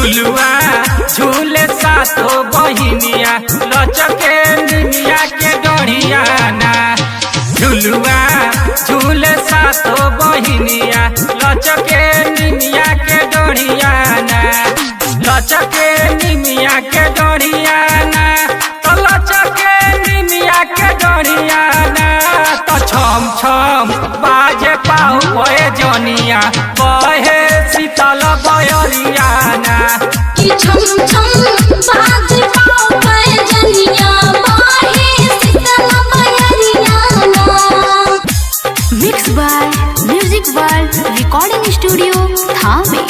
झुलुआ झूले सातो बहिनिया लचके निमिया के डोरिया ना। झुलुआ झूले सातो बहिनिया लचके निमिया के डोरिया ना। लचके निमिया के डोरिया ना तो लचके निमिया के डोरिया ना। तो छम छम बाजे पाऊ बहे जनिया बहे शीतल बयरिया ना। कि छम छम बाजे पाऊ बहे जनिया बहे शीतल बयरिया ना। Mix by music world recording studio Thawe.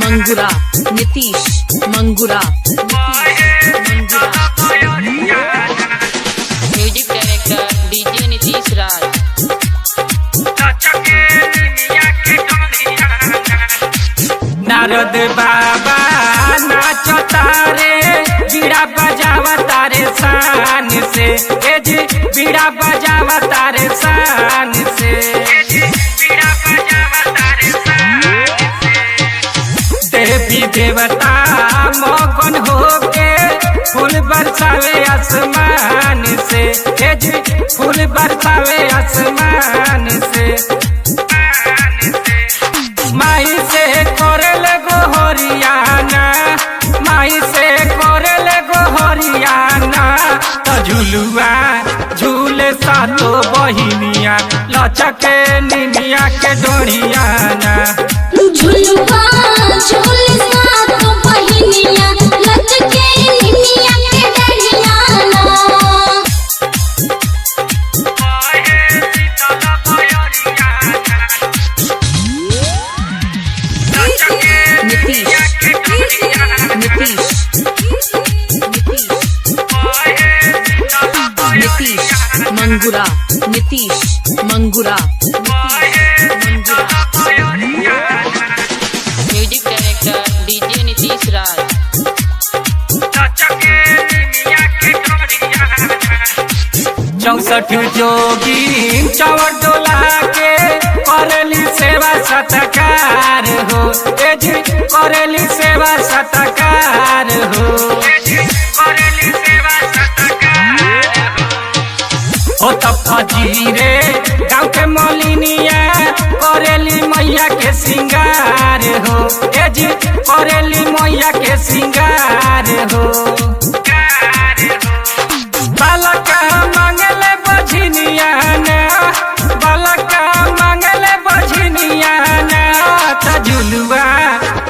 Mangura Nitish Mangura music director DJ Nitish Raj. Narad बाबा नाचो तारे बीड़ा बजावा तारे शान से। ए जी बीड़ा बजावा तारे शान से। देवी देवता मगन होके फूल बरसावे आसमान से। ए जी फूल बरसावे आसमान से। माई से कोरल गोहरियाना माई से कोरल गोहरियाना। तो झुलुआ झूले सातो बहिनिया लचके निमिया के डोरियाना। झुलुआ झूले सातो बहिनिया लचके निमिया के डोरिया ना। Nitish Mangura Nitish Mangura music director DJ Nitish Raj. 64 जोगी चवर डोला के करेली सेवा सत्कार हो। ए जी करेली सेवा सत्कार हो। हो तब फजीरे गाँव के मलिनिया करेली मैया के सिंगार हो। ए जी करेली मैया के सिंगार हो। बालका मांगले बझनिया ना बालका मांगले बझनिया ना। त झुलुआ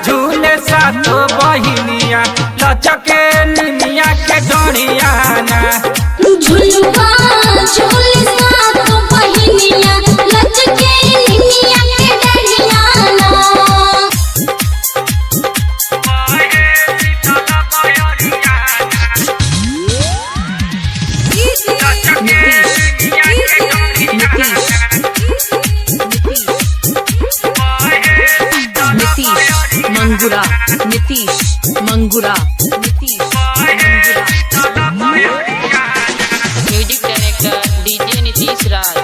झूले सातो बहिनिया लचके निमिया के डोरिया ना। झुलुआ झूले सातो बहिनिया लचके निमिया के डोरिया ना। Nitish Mangura Nitish Mangura music director DJ Nitish Raj.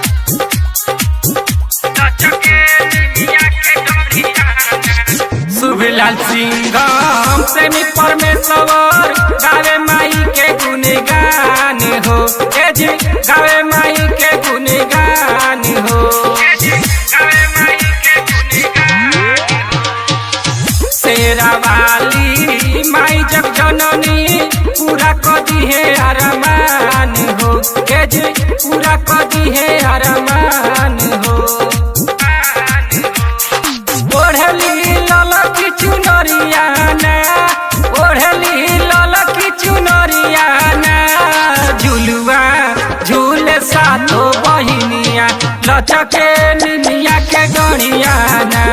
Shubhlal Singham प्रेमी परमेश्वर गावे माई के गुणगान हो। ए जी गावे माई के गुणगान हो। शेरा वाली माई जब जननी पूरा कदी है अरमान हो। ए जी पूरा कदी है अरमान हो। ओढ़ली ललकी चुनरिया ना ओढ़ली ललकी चुनरिया ना। झुलुआ झूले सातो बहिनिया लचके निमिया के डोरिया ना।